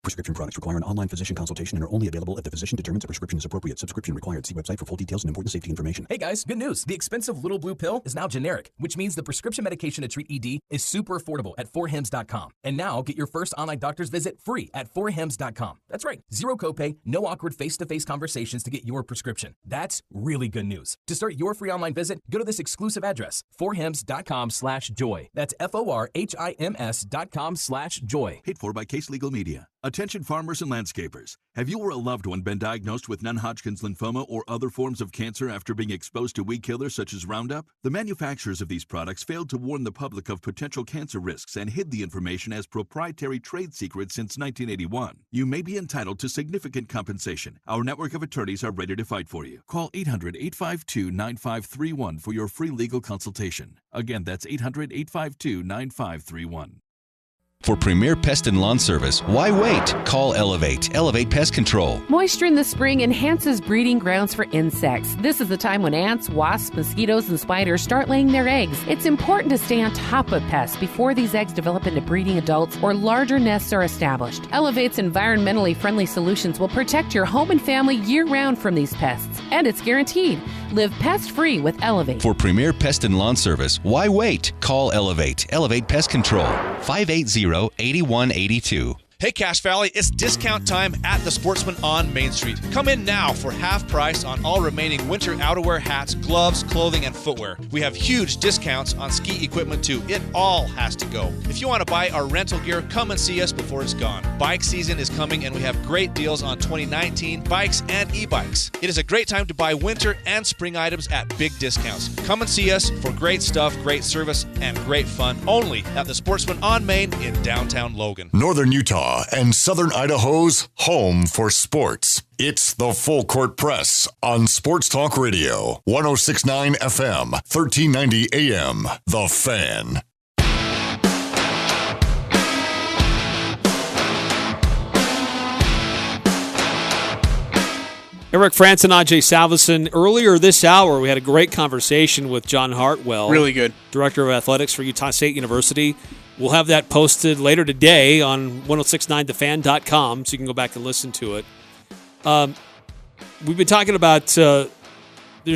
Prescription products require an online physician consultation and are only available if the physician determines a prescription is appropriate. Subscription required. See website for full details and important safety information. Hey guys, good news. The expensive little blue pill is now generic, which means the prescription medication to treat ED is super affordable at 4hims.com. And now get your first online doctor's visit free at 4hims.com. That's right. Zero copay, no awkward face-to-face conversations to get your prescription. That's really good news. To start your free online visit, go to this exclusive address, 4hims.com/joy. That's FORHIMS.com/joy. Paid for by Case Legal Media. Attention farmers and landscapers. Have you or a loved one been diagnosed with non-Hodgkin's lymphoma or other forms of cancer after being exposed to weed killers such as Roundup? The manufacturers of these products failed to warn the public of potential cancer risks and hid the information as proprietary trade secrets since 1981. You may be entitled to significant compensation. Our network of attorneys are ready to fight for you. Call 800-852-9531 for your free legal consultation. Again, that's 800-852-9531. For premier pest and lawn service, why wait? Call Elevate. Elevate Pest Control. Moisture in the spring enhances breeding grounds for insects. This is the time when ants, wasps, mosquitoes, and spiders start laying their eggs. It's important to stay on top of pests before these eggs develop into breeding adults or larger nests are established. Elevate's environmentally friendly solutions will protect your home and family year-round from these pests. And it's guaranteed. Live pest-free with Elevate. For premier pest and lawn service, why wait? Call Elevate. Elevate Pest Control. 580-8182. Hey Cache Valley, it's discount time at the Sportsman on Main Street. Come in now for half price on all remaining winter outerwear, hats, gloves, clothing, and footwear. We have huge discounts on ski equipment too. It all has to go. If you want to buy our rental gear, come and see us before it's gone. Bike season is coming and we have great deals on 2019 bikes and e-bikes. It is a great time to buy winter and spring items at big discounts. Come and see us for great stuff, great service, and great fun only at the Sportsman on Main in downtown Logan. Northern Utah and Southern Idaho's home for sports. It's the Full Court Press on Sports Talk Radio, 106.9 FM, 1390 AM. The Fan. Eric France and Ajay Salveson. Earlier this hour, we had a great conversation with John Hartwell. Really good. Director of Athletics for Utah State University. We'll have that posted later today on 1069thefan.com, so you can go back and listen to it. We've been talking about there's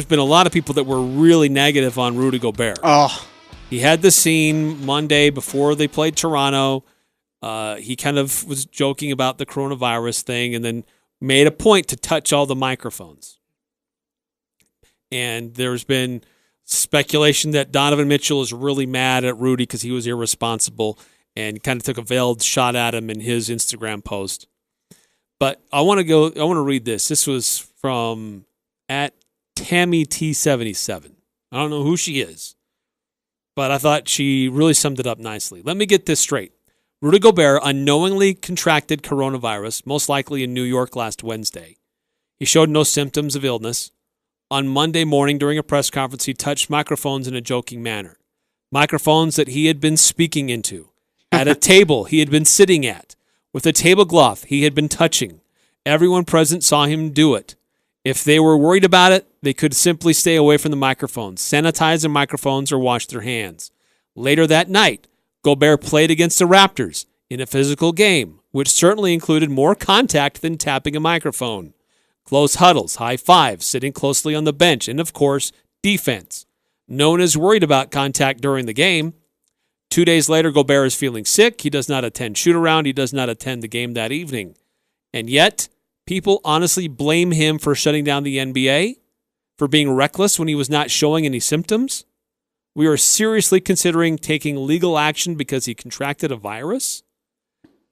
been a lot of people that were really negative on Rudy Gobert. Oh. He had the scene Monday before they played Toronto. He kind of was joking about the coronavirus thing and then made a point to touch all the microphones. And there's been speculation that Donovan Mitchell is really mad at Rudy because he was irresponsible and kind of took a veiled shot at him in his Instagram post. But I want to read this. This was from at Tammy T77. I don't know who she is, but I thought she really summed it up nicely. Let me get this straight. Rudy Gobert unknowingly contracted coronavirus, most likely in New York last Wednesday. He showed no symptoms of illness. On Monday morning during a press conference, he touched microphones in a joking manner. Microphones that he had been speaking into. At a table he had been sitting at. With a tablecloth he had been touching. Everyone present saw him do it. If they were worried about it, they could simply stay away from the microphones, sanitize their microphones, or wash their hands. Later that night, Gobert played against the Raptors in a physical game, which certainly included more contact than tapping a microphone. Close huddles, high fives, sitting closely on the bench, and of course, defense. No one is worried about contact during the game. 2 days later, Gobert is feeling sick. He does not attend shoot-around. He does not attend the game that evening. And yet, people honestly blame him for shutting down the NBA, for being reckless when he was not showing any symptoms. We are seriously considering taking legal action because he contracted a virus.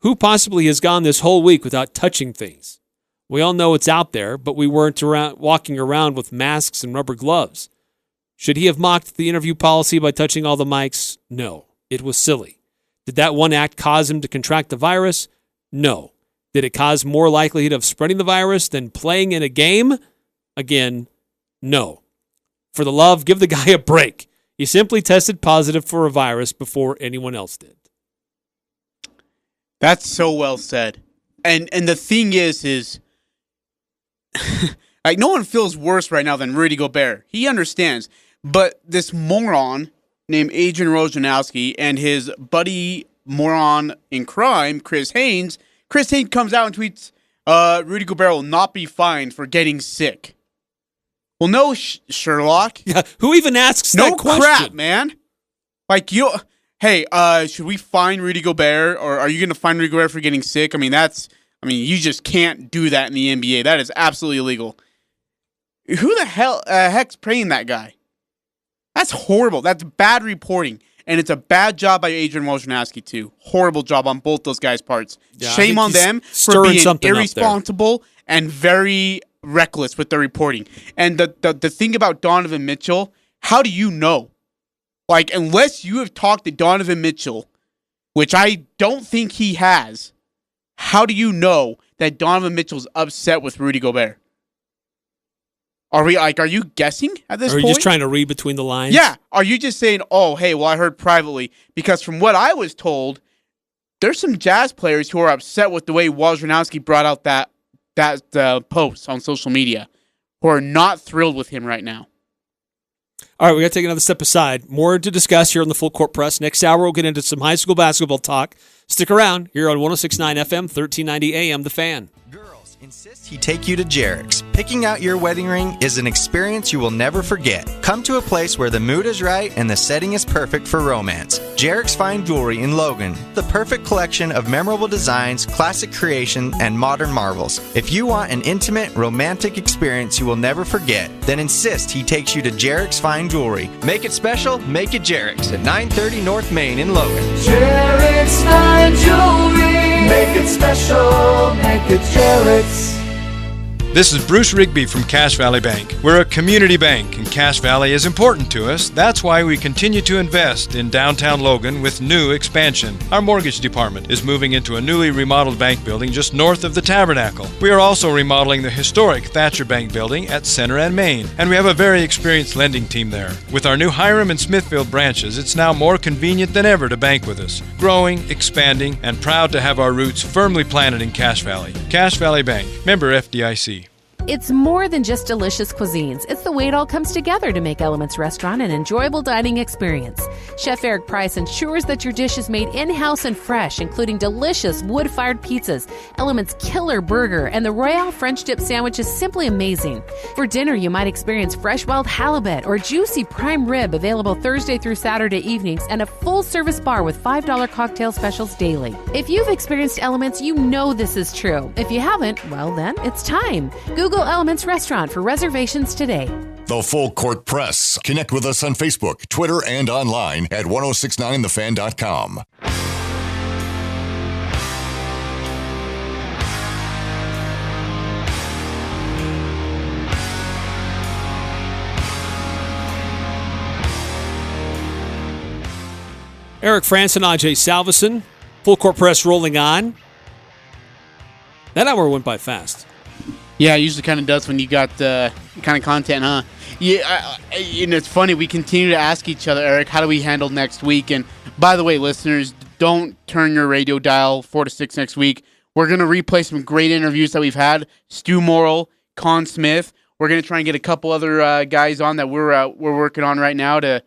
Who possibly has gone this whole week without touching things? We all know it's out there, but we weren't walking around with masks and rubber gloves. Should he have mocked the interview policy by touching all the mics? No, it was silly. Did that one act cause him to contract the virus? No. Did it cause more likelihood of spreading the virus than playing in a game? Again, no. For the love, give the guy a break. He simply tested positive for a virus before anyone else did. That's so well said. And the thing is like, no one feels worse right now than Rudy Gobert. He understands. But this moron named Adrian Wojnarowski and his buddy moron in crime, Chris Haynes comes out and tweets, Rudy Gobert will not be fined for getting sick. Well, no, Sherlock. Yeah, who even asks that question? No crap, man. Like, hey, should we fine Rudy Gobert, or are you going to fine Rudy Gobert for getting sick? I mean, you just can't do that in the NBA. That is absolutely illegal. Who the heck's paying that guy? That's horrible. That's bad reporting. And it's a bad job by Adrian Wojnarowski, too. Horrible job on both those guys' parts. Yeah, shame on them for being irresponsible and very reckless with their reporting. And the thing about Donovan Mitchell, how do you know? Like, unless you have talked to Donovan Mitchell, which I don't think he has, how do you know that Donovan Mitchell's upset with Rudy Gobert? Are you guessing at this point? Are you just trying to read between the lines? Yeah. Are you just saying, oh, hey, well, I heard privately? Because from what I was told, there's some Jazz players who are upset with the way Wojnarowski brought out that post on social media, who are not thrilled with him right now. All right, we got to take another step aside. More to discuss here on the Full Court Press. Next hour, we'll get into some high school basketball talk. Stick around here on 106.9 FM, 1390 AM, The Fan. Insist he take you to Jarek's. Picking out your wedding ring is an experience you will never forget. Come to a place where the mood is right and the setting is perfect for romance. Jarek's Fine Jewelry in Logan. The perfect collection of memorable designs, classic creation, and modern marvels. If you want an intimate, romantic experience you will never forget, then insist he takes you to Jarek's Fine Jewelry. Make it special, make it Jarek's at 930 North Main in Logan. Jarek's Fine Jewelry. Make it special, make it Jarek's. This is Bruce Rigby from Cache Valley Bank. We're a community bank, and Cache Valley is important to us. That's why we continue to invest in downtown Logan with new expansion. Our mortgage department is moving into a newly remodeled bank building just north of the Tabernacle. We are also remodeling the historic Thatcher Bank building at Center and Main, and we have a very experienced lending team there. With our new Hiram and Smithfield branches, it's now more convenient than ever to bank with us. Growing, expanding, and proud to have our roots firmly planted in Cache Valley. Cache Valley Bank, member FDIC. It's more than just delicious cuisines. It's the way it all comes together to make Elements Restaurant an enjoyable dining experience. Chef Eric Price ensures that your dish is made in-house and fresh, including delicious wood-fired pizzas, Elements Killer Burger, and the Royale French Dip Sandwich is simply amazing. For dinner, you might experience fresh wild halibut or juicy prime rib available Thursday through Saturday evenings, and a full-service bar with $5 cocktail specials daily. If you've experienced Elements, you know this is true. If you haven't, well then, it's time. Google Elements Restaurant for reservations today. The Full Court Press. Connect with us on Facebook, Twitter, and online at 1069thefan.com. Eric Frandsen, Ajay Salveson. Full Court Press rolling on. That hour went by fast. Yeah, it usually kind of does when you got the kind of content, huh? Yeah, and it's funny. We continue to ask each other, Eric, how do we handle next week? And by the way, listeners, don't turn your radio dial 4 to 6 next week. We're going to replay some great interviews that we've had. Stu Morrill, Con Smith. We're going to try and get a couple other guys on that we're working on right now to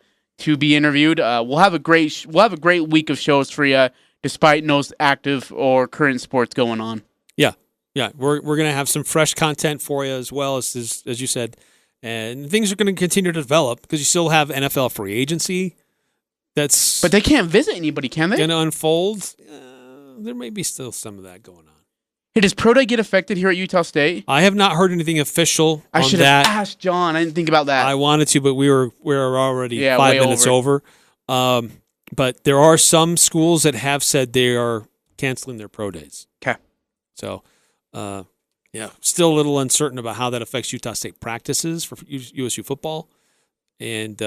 be interviewed. We'll have a great week of shows for you, despite no active or current sports going on. Yeah, we're going to have some fresh content for you as well, as you said. And things are going to continue to develop because you still have NFL free agency. But they can't visit anybody, can they? Going to unfold. There may be still some of that going on. Hey, does Pro Day get affected here at Utah State? I have not heard anything official on that. I should have asked John. I didn't think about that. I wanted to, but we were already 5 minutes over. But there are some schools that have said they are canceling their Pro Days. Okay. So, still a little uncertain about how that affects Utah State practices for USU football, and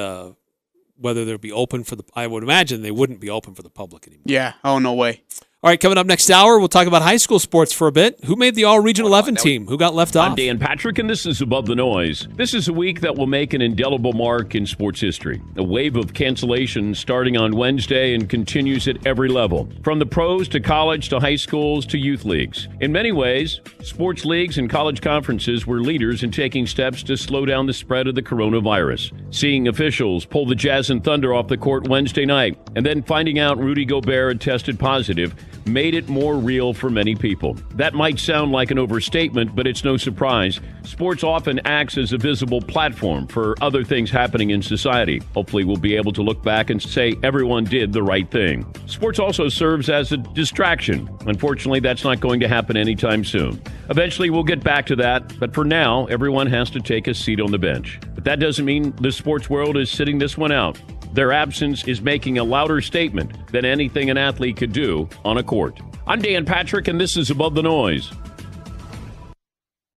whether they'll be open for I would imagine they wouldn't be open for the public anymore. Yeah. Oh, no way. All right, coming up next hour, we'll talk about high school sports for a bit. Who made the All-Region 11 team? Who got left off? I'm Dan Patrick, and this is Above the Noise. This is a week that will make an indelible mark in sports history. A wave of cancellations starting on Wednesday and continues at every level, from the pros to college to high schools to youth leagues. In many ways, sports leagues and college conferences were leaders in taking steps to slow down the spread of the coronavirus. Seeing officials pull the Jazz and Thunder off the court Wednesday night, and then finding out Rudy Gobert had tested positive, made it more real for many people. That might sound like an overstatement, but it's no surprise. Sports often acts as a visible platform for other things happening in society. Hopefully we'll be able to look back and say everyone did the right thing. Sports also serves as a distraction. Unfortunately, that's not going to happen anytime soon. Eventually we'll get back to that, but for now, everyone has to take a seat on the bench. But that doesn't mean the sports world is sitting this one out. Their absence is making a louder statement than anything an athlete could do on a court. I'm Dan Patrick, and this is Above the Noise.